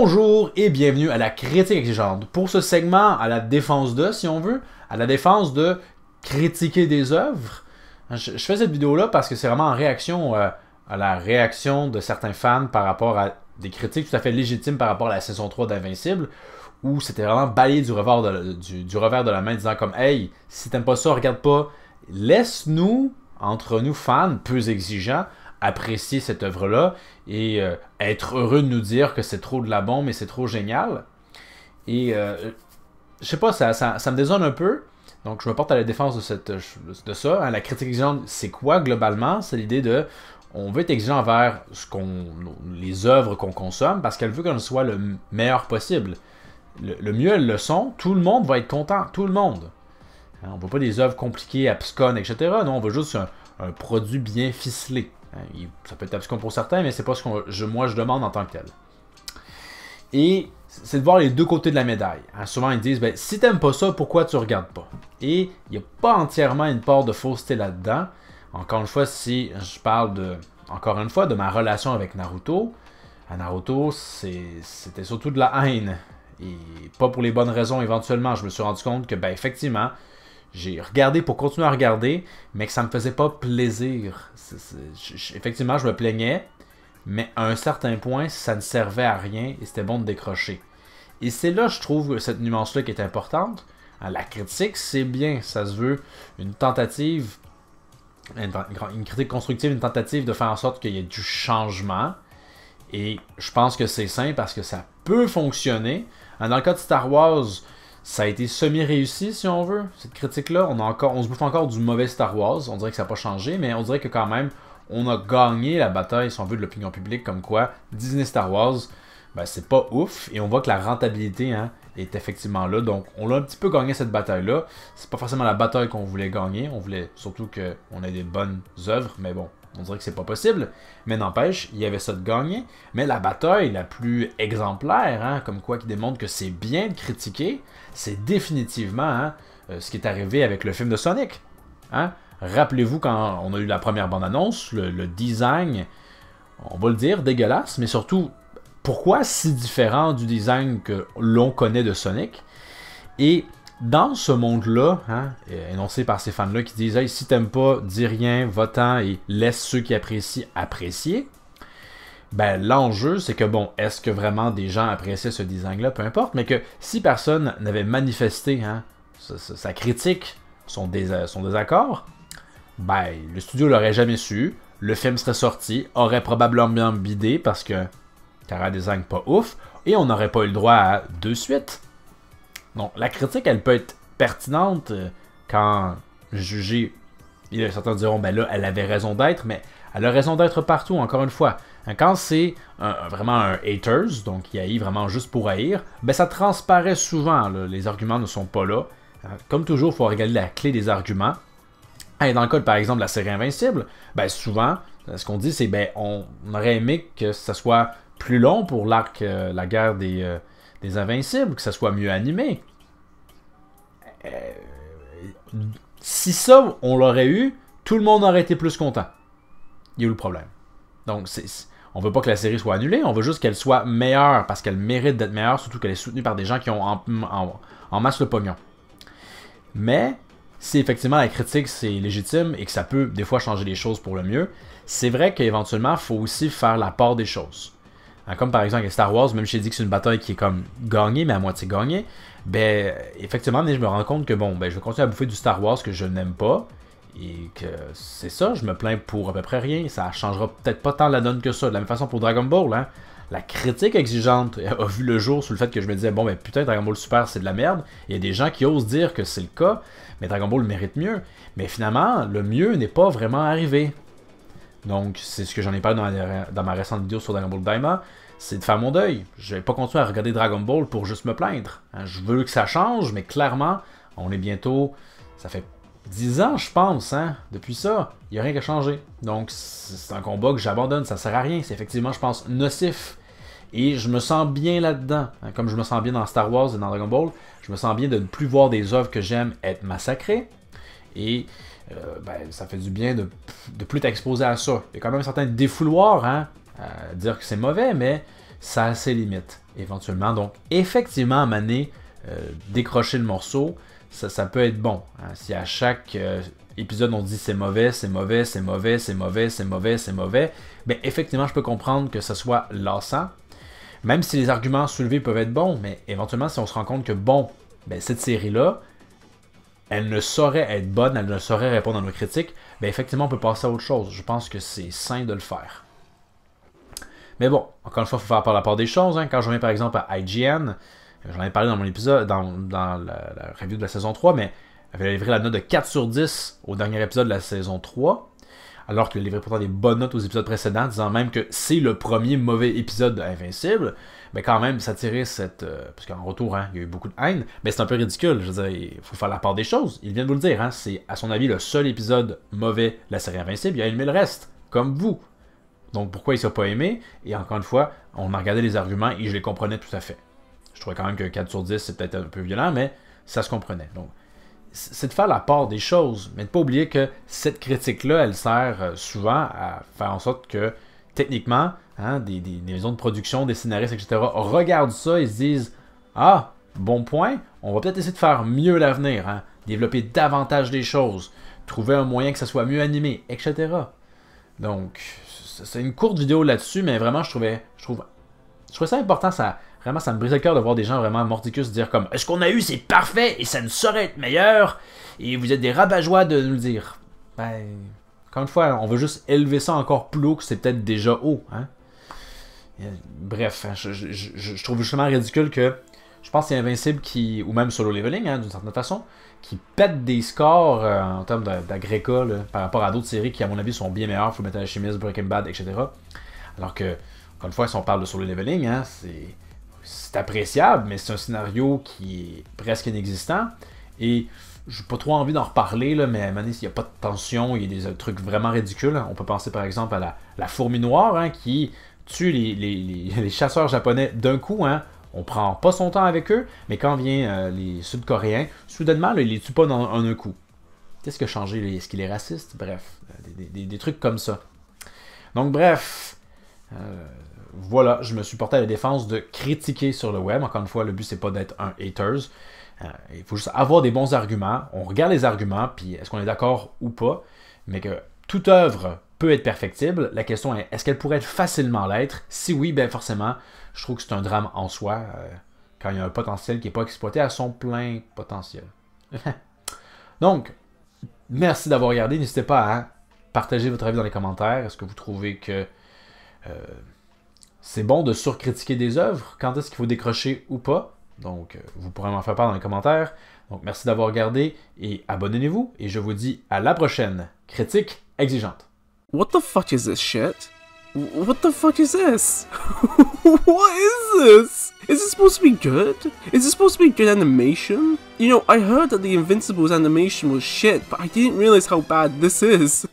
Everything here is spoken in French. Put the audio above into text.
Bonjour et bienvenue à la critique exigeante. Pour ce segment, à la défense de, si on veut, à la défense de critiquer des œuvres. Je fais cette vidéo-là parce que c'est vraiment en réaction à la réaction de certains fans par rapport à des critiques tout à fait légitimes par rapport à la saison 3 d'Invincible, où c'était vraiment balayé du revers de la main, disant comme « Hey, si t'aimes pas ça, regarde pas, laisse-nous, entre nous fans, peu exigeants, apprécier cette œuvre-là et être heureux de nous dire que c'est trop de la bombe et c'est trop génial. » Et je sais pas, ça me désonne un peu. Donc je me porte à la défense de ça. Hein. La critique exigeante, c'est quoi globalement? C'est l'idée de on veut être exigeant envers les œuvres qu'on consomme parce qu'elle veut qu'elles soient le meilleur possible. Le mieux elles le sont, tout le monde va être content, tout le monde. Hein, on ne veut pas des œuvres compliquées, absconnes, etc. Non, on veut juste un produit bien ficelé. Hein, ça peut être abscon pour certains, mais c'est pas ce que moi je demande en tant que tel. Et c'est de voir les deux côtés de la médaille. Hein, souvent ils disent, ben, si t'aimes pas ça, pourquoi tu regardes pas? Et il n'y a pas entièrement une part de fausseté là-dedans. Encore une fois, si je parle de ma relation avec Naruto, à Naruto, c'était surtout de la haine. Et pas pour les bonnes raisons éventuellement. Je me suis rendu compte que, ben, effectivement, j'ai regardé pour continuer à regarder, mais que ça me faisait pas plaisir. Effectivement, je me plaignais, mais à un certain point, ça ne servait à rien et c'était bon de décrocher. Et c'est là, je trouve, cette nuance-là qui est importante. La critique, c'est bien, ça se veut une tentative, une critique constructive, une tentative de faire en sorte qu'il y ait du changement. Et je pense que c'est sain parce que ça peut fonctionner. Dans le cas de Star Wars, ça a été semi-réussi, si on veut, cette critique-là. On se bouffe encore du mauvais Star Wars. On dirait que ça n'a pas changé, mais on dirait que quand même, on a gagné la bataille, si on veut, de l'opinion publique, comme quoi Disney Star Wars, ben, c'est pas ouf. Et on voit que la rentabilité est effectivement là. Donc, on a un petit peu gagné cette bataille-là. C'est pas forcément la bataille qu'on voulait gagner. On voulait surtout qu'on ait des bonnes œuvres, mais bon, on dirait que c'est pas possible. Mais n'empêche, il y avait ça de gagner. Mais la bataille la plus exemplaire, comme quoi qui démontre que c'est bien de critiquer, c'est définitivement ce qui est arrivé avec le film de Sonic. Hein? Rappelez-vous quand on a eu la première bande-annonce, le design, on va le dire, dégueulasse, mais surtout, pourquoi si différent du design que l'on connaît de Sonic? Et dans ce monde-là, énoncé par ces fans-là qui disent hey, « si t'aimes pas, dis rien, va-t'en et laisse ceux qui apprécient apprécier », ben l'enjeu, c'est que bon, est-ce que vraiment des gens appréciaient ce design-là? Peu importe, mais que si personne n'avait manifesté sa critique, son désaccord, ben le studio l'aurait jamais su, le film serait sorti, aurait probablement bidé parce que t'aurais un design pas ouf, et on n'aurait pas eu le droit à 2 suites. Donc, la critique, elle peut être pertinente quand jugée. Certains diront, ben là, elle avait raison d'être, mais elle a raison d'être partout, encore une fois. Quand c'est vraiment un haters, donc qui haït vraiment juste pour haïr, ben ça transparaît souvent, là, les arguments ne sont pas là. Comme toujours, il faut regarder la clé des arguments. Et dans le cas, par exemple, de la série Invincible, ben souvent, ce qu'on dit, c'est ben on aurait aimé que ça soit plus long pour l'arc, la guerre des Invincibles, que ça soit mieux animé. Si ça, on l'aurait eu, tout le monde aurait été plus content. Il y a eu le problème. Donc, on veut pas que la série soit annulée, on veut juste qu'elle soit meilleure, parce qu'elle mérite d'être meilleure, surtout qu'elle est soutenue par des gens qui ont en masse le pognon. Mais, si effectivement la critique c'est légitime et que ça peut des fois changer les choses pour le mieux, c'est vrai qu'éventuellement, il faut aussi faire la part des choses. Comme par exemple avec Star Wars, même si j'ai dit que c'est une bataille qui est comme gagnée, mais à moitié gagnée, ben effectivement, je me rends compte que bon, ben je vais continuer à bouffer du Star Wars que je n'aime pas, et que c'est ça, je me plains pour à peu près rien, ça changera peut-être pas tant la donne que ça. De la même façon pour Dragon Ball, la critique exigeante a vu le jour sur le fait que je me disais, bon ben putain, Dragon Ball Super c'est de la merde, il y a des gens qui osent dire que c'est le cas, mais Dragon Ball mérite mieux, mais finalement, le mieux n'est pas vraiment arrivé. Donc, c'est ce que j'en ai parlé dans ma récente vidéo sur Dragon Ball Daima, c'est de faire mon deuil. Je vais pas continuer à regarder Dragon Ball pour juste me plaindre. Je veux que ça change, mais clairement, on est bientôt... Ça fait 10 ans, je pense, depuis ça. Il n'y a rien qui a changé. Donc, c'est un combat que j'abandonne, ça sert à rien. C'est effectivement, je pense, nocif. Et je me sens bien là-dedans. Comme je me sens bien dans Star Wars et dans Dragon Ball, je me sens bien de ne plus voir des œuvres que j'aime être massacrées. Et... ben, ça fait du bien de plus t'exposer à ça. Il y a quand même certains défouloirs à dire que c'est mauvais, mais ça a ses limites. éventuellement. Donc, effectivement, à Mané, décrocher le morceau, ça peut être bon. Hein. Si à chaque épisode on dit c'est mauvais, c'est mauvais, c'est mauvais, c'est mauvais, c'est mauvais, c'est mauvais, bien effectivement, je peux comprendre que ça soit lassant. Même si les arguments soulevés peuvent être bons, mais éventuellement, si on se rend compte que, bon, ben, cette série-là, elle ne saurait être bonne, elle ne saurait répondre à nos critiques, bien effectivement, on peut passer à autre chose. Je pense que c'est sain de le faire. Mais bon, encore une fois, il faut faire par la part des choses. Hein. Quand je reviens par exemple à IGN, j'en ai parlé dans mon épisode, dans la review de la saison 3, mais elle avait livré la note de 4 sur 10 au dernier épisode de la saison 3, alors qu'il a livré pourtant des bonnes notes aux épisodes précédents, disant même que c'est le premier mauvais épisode d'Invincible. Mais quand même, ça tirait cette... parce qu'en retour, hein, il y a eu beaucoup de haine, mais c'est un peu ridicule. Je veux dire, il faut faire la part des choses. Il vient de vous le dire, hein, c'est à son avis le seul épisode mauvais de la série Invincible. Il a aimé le reste, comme vous. Donc pourquoi il ne s'est pas aimé? Et encore une fois, on a regardé les arguments et je les comprenais tout à fait. Je trouvais quand même que 4 sur 10, c'est peut-être un peu violent, mais ça se comprenait. Donc, c'est de faire la part des choses, mais de ne pas oublier que cette critique-là, elle sert souvent à faire en sorte que, techniquement, hein, des maisons de production, des scénaristes, etc., regardent ça et se disent « Ah, bon point, on va peut-être essayer de faire mieux l'avenir, hein, développer davantage des choses, trouver un moyen que ça soit mieux animé, etc. » Donc, c'est une courte vidéo là-dessus, mais vraiment, je trouvais ça important, vraiment, ça me brisait le cœur de voir des gens vraiment mordicus dire comme « Ce qu'on a eu, c'est parfait et ça ne saurait être meilleur et vous êtes des rabat-joie de nous le dire. » Ben, encore une fois, on veut juste élever ça encore plus haut que c'est peut-être déjà haut. Hein? Bref, hein, je trouve justement ridicule que je pense que c'est Invincible qui, ou même Solo Leveling, hein, d'une certaine façon, qui pète des scores en termes d'agrégat par rapport à d'autres séries qui, à mon avis, sont bien meilleures, Fullmetal Alchemist, Breaking Bad, etc. Alors que, encore une fois, si on parle de Solo Leveling, hein, c'est appréciable, mais c'est un scénario qui est presque inexistant. Et j'ai pas trop envie d'en reparler, là, mais à un moment donné, il n'y a pas de tension, il y a des trucs vraiment ridicules. On peut penser par exemple à la fourmi noire hein, qui tue les chasseurs japonais d'un coup. Hein. On prend pas son temps avec eux, mais quand vient les Sud-Coréens, soudainement, là, ils les tuent pas en un coup. Qu'est-ce qui a changé? Est-ce qu'il est raciste? Bref, des trucs comme ça. Donc bref, voilà, je me suis porté à la défense de critiquer sur le web. Encore une fois, le but, c'est pas d'être un haters. Il faut juste avoir des bons arguments. On regarde les arguments, puis est-ce qu'on est d'accord ou pas. Mais que toute œuvre peut être perfectible. La question est, est-ce qu'elle pourrait être facilement l'être? Si oui, ben forcément, je trouve que c'est un drame en soi, quand il y a un potentiel qui n'est pas exploité à son plein potentiel. Donc, merci d'avoir regardé. N'hésitez pas à partager votre avis dans les commentaires. Est-ce que vous trouvez que c'est bon de surcritiquer des œuvres? Quand est-ce qu'il faut décrocher ou pas? Donc, vous pourrez m'en faire part dans les commentaires. Donc, merci d'avoir regardé et abonnez-vous. Et je vous dis à la prochaine. Critique exigeante. What the fuck is this shit? What the fuck is this? What is this? Is this supposed to be good? Is this supposed to be good animation? You know, I heard that the Invincible's animation was shit, but I didn't realize how bad this is.